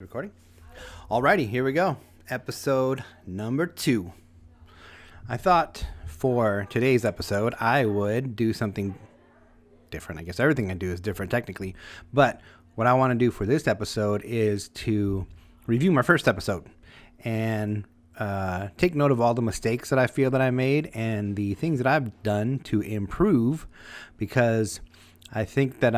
Recording? Alrighty, here we go. Episode number 2. I thought for today's episode I would do something different. I guess everything I do is different technically, but what I want to do for this episode is to review my first episode and take note of all the mistakes that I feel that I made and the things that I've done to improve, because I think that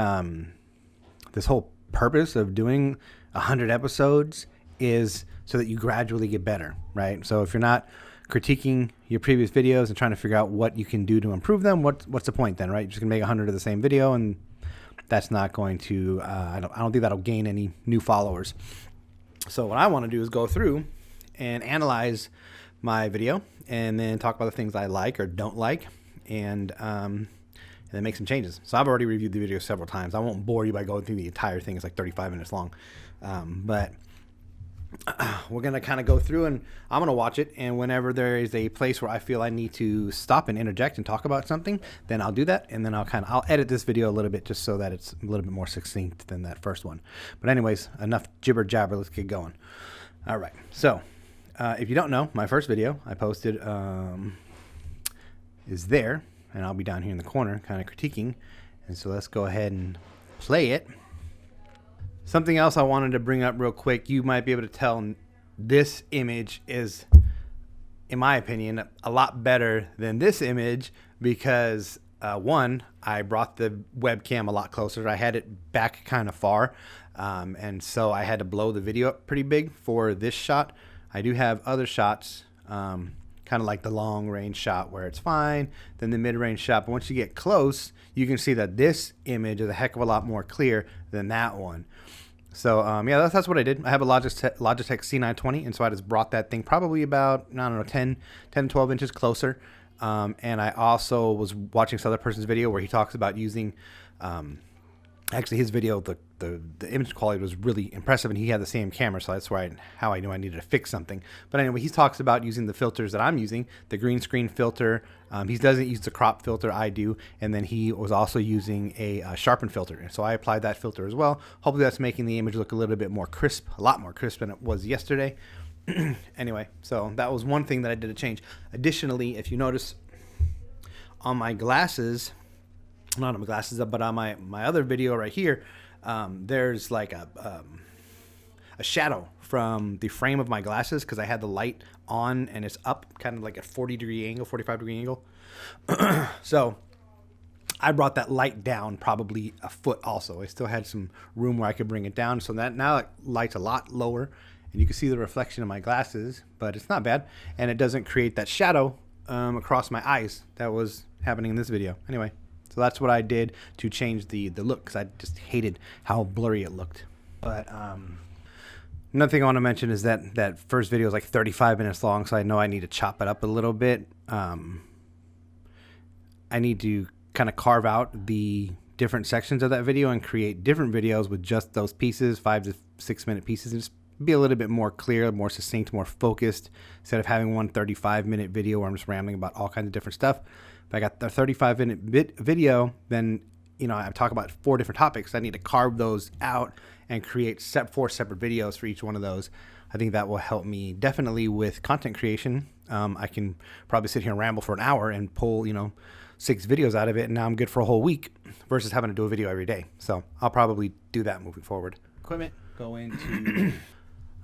this whole purpose of doing 100 episodes is so that you gradually get better, right? So if you're not critiquing your previous videos and trying to figure out what you can do to improve them, what's the point then, right? You're just gonna make 100 of the same video, and that's not going to. I don't think that'll gain any new followers. So what I want to do is go through and analyze my video, and then talk about the things I like or don't like, and then make some changes. So I've already reviewed the video several times. I won't bore you by going through the entire thing. It's like 35 minutes long. But we're going to kind of go through, and I'm going to watch it. And whenever there is a place where I feel I need to stop and interject and talk about something, then I'll do that. And then I'll edit this video a little bit just so that it's a little bit more succinct than that first one. But anyways, enough jibber jabber. Let's get going. All right. So if you don't know, my first video I posted is there. And I'll be down here in the corner kind of critiquing. And so let's go ahead and play it. Something else I wanted to bring up real quick. You might be able to tell this image is, in my opinion, a lot better than this image because, one, I brought the webcam a lot closer. I had it back kind of far. And so I had to blow the video up pretty big for this shot. I do have other shots, kind of like the long range shot where it's fine, then the mid range shot. But once you get close, you can see that this image is a heck of a lot more clear than that one. So yeah, that's what I did. I have a Logitech C920, and so I just brought that thing probably about, I don't know, 10 to 12 inches closer. And I also was watching this other person's video where he talks about using, actually his video, the image quality was really impressive, and he had the same camera, so that's how I knew I needed to fix something. But anyway, he talks about using the filters that I'm using, the green screen filter. He doesn't use the crop filter, I do, and then he was also using a sharpen filter, so I applied that filter as well. Hopefully that's making the image look a little bit more crisp, a lot more crisp than it was yesterday. Anyway, so that was one thing that I did to change. Additionally, if you notice on my glasses, not on my glasses, but on my other video right here, there's like a shadow from the frame of my glasses because I had the light on and it's up kind of like a 40-degree angle, 45-degree angle. So I brought that light down probably a foot also. I still had some room where I could bring it down. So that now that light's a lot lower and you can see the reflection of my glasses, but it's not bad. And it doesn't create that shadow across my eyes that was happening in this video. Anyway. So that's what I did to change the look, because I just hated how blurry it looked. But another thing I want to mention is that first video is like 35 minutes long, so I know I need to chop it up a little bit. I need to kind of carve out the different sections of that video and create different videos with just those pieces, 5 to 6 minute pieces, and just be a little bit more clear, more succinct, more focused, instead of having one 35-minute video where I'm just rambling about all kinds of different stuff. If I got the 35-minute video, then I talk about 4 different topics. I need to carve those out and create 4 separate videos for each one of those. I think that will help me definitely with content creation. I can probably sit here and ramble for an hour and pull 6 videos out of it, and now I'm good for a whole week versus having to do a video every day. So I'll probably do that moving forward. Equipment, go into.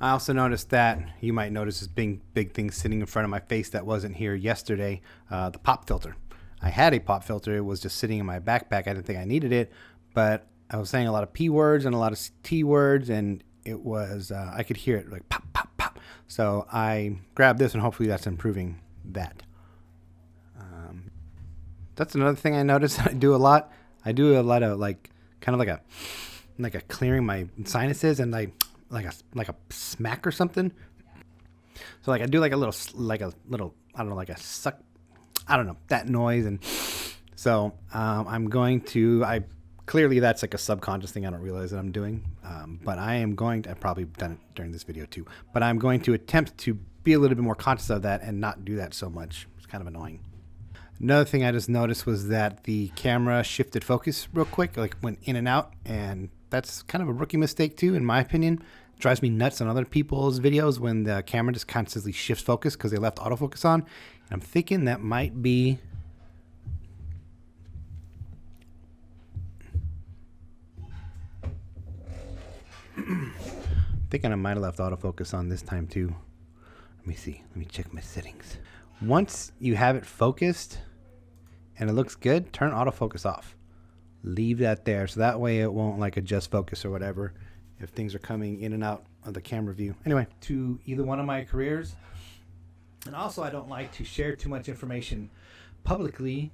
I also noticed that you might notice this big thing sitting in front of my face that wasn't here yesterday, the pop filter. I had a pop filter. It was just sitting in my backpack. I didn't think I needed it, but I was saying a lot of P words and a lot of T words, and it was, I could hear it like pop, pop, pop. So I grabbed this, and hopefully that's improving that. That's another thing I noticed that I do a lot. I do a lot of kind of like a clearing my sinuses and like a smack or something. So I do like a little, I don't know, like a suck. I don't know, that noise. And so I'm going to, clearly that's like a subconscious thing I don't realize that I'm doing. But I've probably done it during this video too, but I'm going to attempt to be a little bit more conscious of that and not do that so much. It's kind of annoying. Another thing I just noticed was that the camera shifted focus real quick, like went in and out, and that's kind of a rookie mistake too, in my opinion. drives me nuts on other people's videos when the camera just constantly shifts focus because they left autofocus on. And I'm thinking that might be... thinking I might have left autofocus on this time too. Let me see. Let me check my settings. Once you have it focused and it looks good, turn autofocus off. Leave that there so that way it won't like adjust focus or whatever if things are coming in and out of the camera view. Anyway, to either one of my careers. And also I don't like to share too much information publicly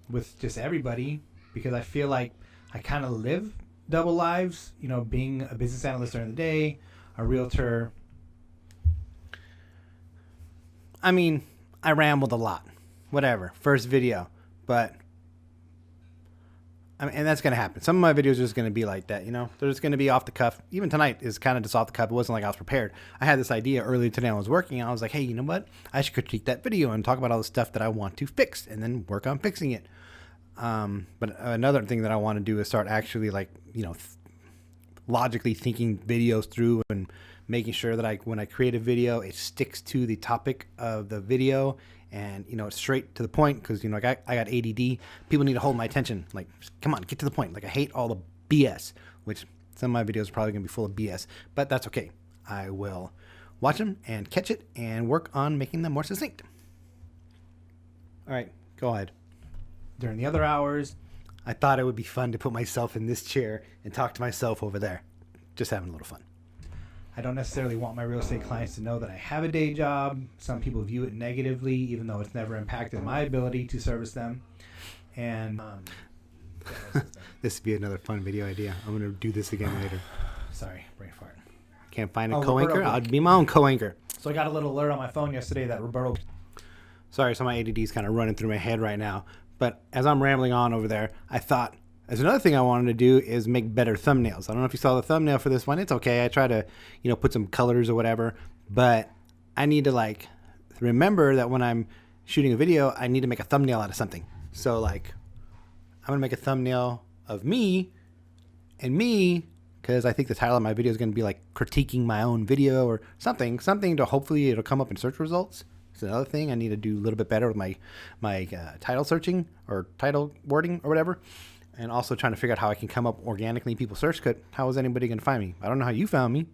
with just everybody because I feel like I kind of live double lives, you know, being a business analyst during the day, a realtor. I mean, I rambled a lot. Whatever. First video. But, I mean, and that's going to happen. Some of my videos are just going to be like that, you know? They're just going to be off the cuff. Even tonight is kind of just off the cuff. It wasn't like I was prepared. I had this idea earlier today. I was working, and I was like, hey, you know what? I should critique that video and talk about all the stuff that I want to fix and then work on fixing it. But another thing that I want to do is start actually, like, you know, logically thinking videos through and making sure that when I create a video, it sticks to the topic of the video and, you know, it's straight to the point because, you know, like I got ADD. People need to hold my attention. Like, come on, get to the point. Like, I hate all the BS, which some of my videos are probably going to be full of BS, but that's okay. I will watch them and catch it and work on making them more succinct. All right, go ahead. During the other hours, I thought it would be fun to put myself in this chair and talk to myself over there. Just having a little fun. I don't necessarily want my real estate clients to know that I have a day job. Some people view it negatively, even though it's never impacted my ability to service them. And this would be another fun video idea. I'm going to do this again later. Sorry, brain fart. Can't find a co-anchor? I'll be my own co-anchor. So I got a little alert on my phone yesterday that Roberto... Sorry, so my ADD is kind of running through my head right now. But as I'm rambling on over there, I thought, there's another thing I wanted to do is make better thumbnails. I don't know if you saw the thumbnail for this one. It's okay. I try to, you know, put some colors or whatever. But I need to, like, remember that when I'm shooting a video, I need to make a thumbnail out of something. So, like, I'm going to make a thumbnail of me and me because I think the title of my video is going to be, like, critiquing my own video or something to hopefully it'll come up in search results. It's another thing I need to do a little bit better with my title searching or title wording or whatever. And also trying to figure out how I can come up organically in people's search. How is anybody going to find me? I don't know how you found me,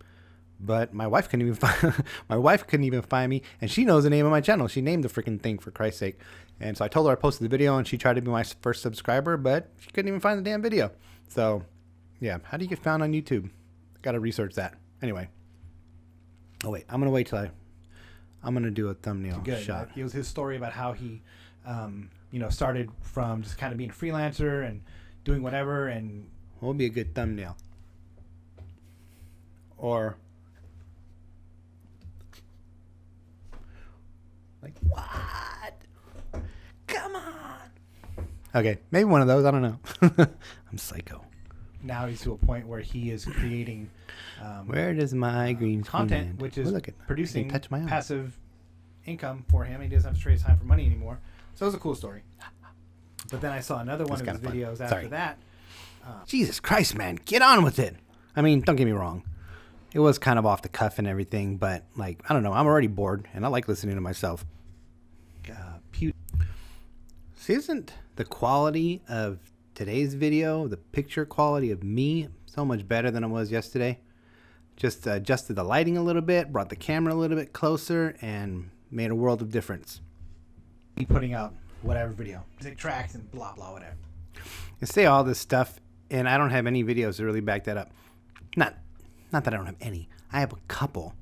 but my wife couldn't even find me, and she knows the name of my channel. She named the freaking thing, for Christ's sake. And so I told her I posted the video, and she tried to be my first subscriber, but she couldn't even find the damn video. So, yeah, how do you get found on YouTube? Got to research that. Anyway. Oh wait, I'm gonna do a thumbnail shot. It was his story about how he, you know, started from just kind of being a freelancer and doing whatever. And what would be a good thumbnail? Or like, what? Come on. Okay, maybe one of those. I don't know. I'm psycho. Now he's to a point where he is creating where does my green content land? Which is producing passive income for him. He doesn't have to trade his time for money anymore. So it was a cool story. But then I saw another one of his videos after that. Jesus Christ, man, get on with it. I mean, don't get me wrong. It was kind of off the cuff and everything, but, like, I don't know. I'm already bored, and I like listening to myself. See, isn't the quality of today's video, the picture quality of me, so much better than it was yesterday? Just adjusted the lighting a little bit, brought the camera a little bit closer, and made a world of difference. Putting out whatever video, music tracks and blah, blah, whatever. I say all this stuff, and I don't have any videos to really back that up. Not that I don't have any. I have a couple,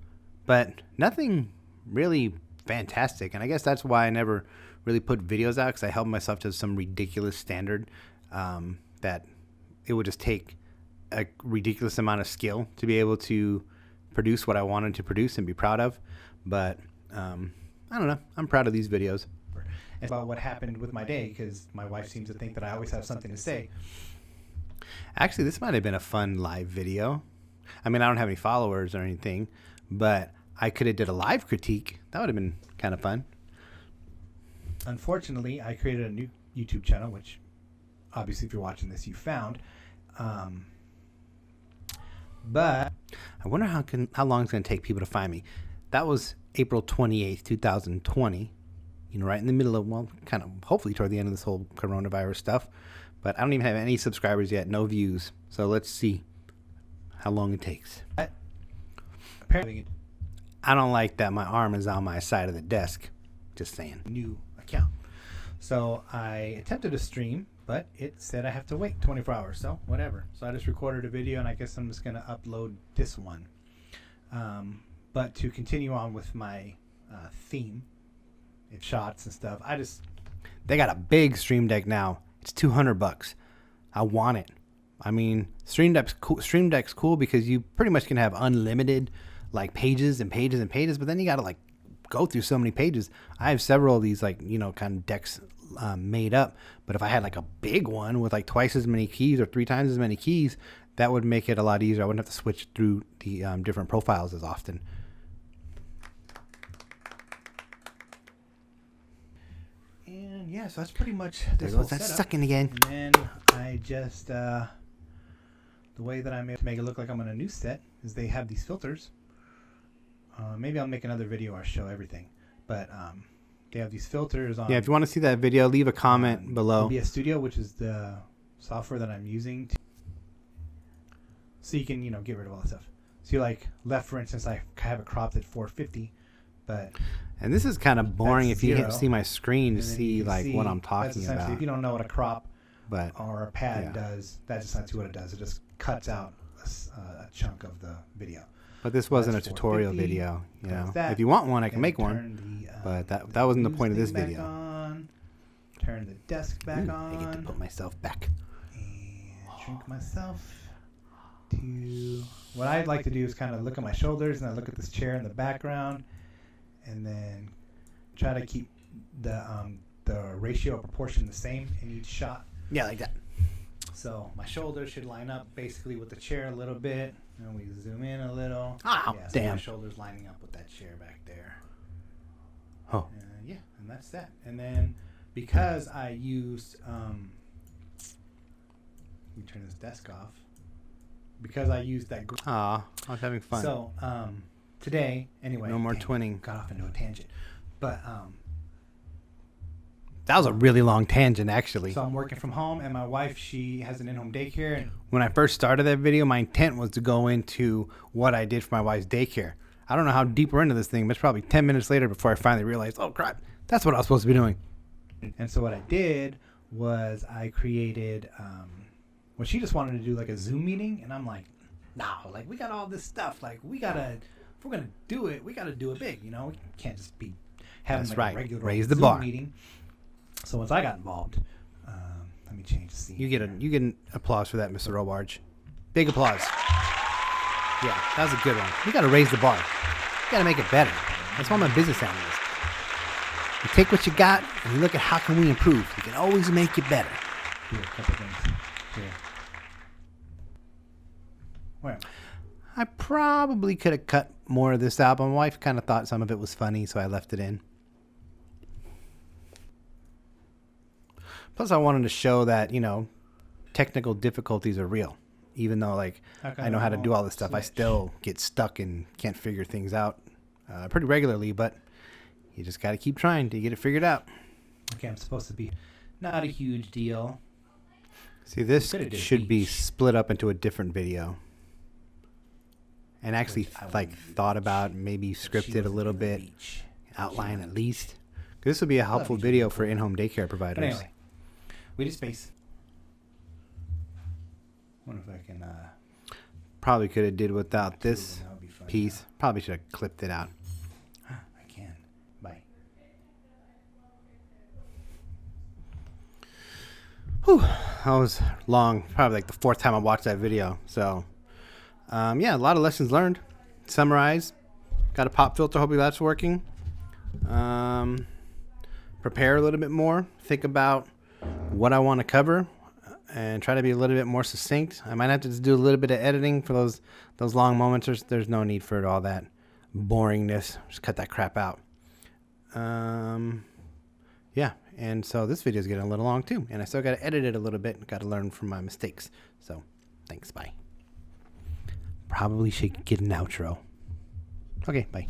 but nothing really fantastic. And I guess that's why I never really put videos out, because I held myself to some ridiculous standard that it would just take a ridiculous amount of skill to be able to produce what I wanted to produce and be proud of. But I don't know. I'm proud of these videos. It's about what happened with my day, because my wife seems to think that I always have something to say. Actually, this might have been a fun live video. I mean, I don't have any followers or anything, but I could have did a live critique. That would have been kind of fun. Unfortunately, I created a new YouTube channel, which obviously if you're watching this, you found. But I wonder how long it's going to take people to find me. That was April 28th, 2020. You know, right in the middle of, well, kind of hopefully toward the end of this whole coronavirus stuff. But I don't even have any subscribers yet, no views. So let's see how long it takes. Apparently, I don't like that my arm is on my side of the desk. Just saying. New account. So I attempted to stream, but it said I have to wait 24 hours. So whatever. So I just recorded a video, and I guess I'm just going to upload this one. But to continue on with my theme, it's shots and stuff. They got a big Stream Deck now. It's $200. I want it. I mean, Stream Deck's cool. Stream Deck's cool because you pretty much can have unlimited like pages and pages and pages, but then you got to like go through so many pages. I have several of these like, you know, kind of decks made up, but if I had like a big one with like twice as many keys or 3 times as many keys, that would make it a lot easier. I wouldn't have to switch through the different profiles as often. And yeah, so that's pretty much this whole setup. That's sucking again. And then I just the way that I make it look like I'm on a new set is they have these filters. Maybe I'll make another video or show everything, but they have these filters on. Yeah, if you want to see that video, leave a comment below. OBS Studio, which is the software that I'm using, so you can, you know, get rid of all that stuff. So you like left, for instance, I have it cropped at 450, but and this is kind of boring if you can't see my screen to see like what I'm talking about. If you don't know what a crop or a pad does, that's essentially what it does. It just cuts out a chunk of the video. But this wasn't a tutorial video, you know. If you want one, I can make one. But that wasn't the point of this video. Turn the desk back on. I get to put myself back. And shrink myself to. What I'd like to do is kind of look at my shoulders and I look at this chair in the background, and then try to keep the ratio proportion the same in each shot. Yeah, like that. So my shoulders should line up basically with the chair a little bit. And we zoom in a little. Oh, yeah, so damn. My shoulders lining up with that chair back there. Oh. Yeah, and that's that. And then because I used, let me turn this desk off. Because I used that. I was having fun. So today, anyway. No more twinning. Got off into a tangent. But that was a really long tangent, actually. So I'm working from home, and my wife, she has an in-home daycare. And when I first started that video, my intent was to go into what I did for my wife's daycare. I don't know how deep we're into this thing, but it's probably 10 minutes later before I finally realized, oh, crap, that's what I was supposed to be doing. And so what I did was I created, well, she just wanted to do like a Zoom meeting, and I'm like, no, like we got all this stuff. Like if we're going to do it, we got to do it big, you know? We can't just be having a regular Raise the Zoom bar. Meeting. So once I got involved, let me change the scene. You get an applause for that, Mr. Robarge. Big applause. Yeah, that was a good one. You got to raise the bar. You got to make it better. That's why I'm a business analyst. You take what you got and you look at how can we improve. You can always make it better. Here, a couple things. Here. Where? I probably could have cut more of this out, but my wife kind of thought some of it was funny, so I left it in. Plus, I wanted to show that, you know, technical difficulties are real. Even though, like, I know how to do all this stuff, I still get stuck and can't figure things out pretty regularly. But you just got to keep trying to get it figured out. Okay, I'm supposed to be not a huge deal. See, this should be split up into a different video. And actually, like, thought about, maybe scripted a little bit, outline at least. This would be a helpful video for in-home daycare providers. But anyway. We did space. Wonder if I can. Probably could have did without this piece. Probably should have clipped it out. I can. Bye. Whew. That was long. Probably like the 4th time I watched that video. So, yeah, a lot of lessons learned. Summarize. Got a pop filter. Hopefully that's working. Prepare a little bit more. Think about what I want to cover and try to be a little bit more succinct. I might have to just do a little bit of editing for those long moments. There's no need for all that boringness. Just cut that crap out. Yeah, and so this video is getting a little long too, and I still got to edit it a little bit. Got to learn from my mistakes. So thanks, bye. probably should get an outro. Okay, bye.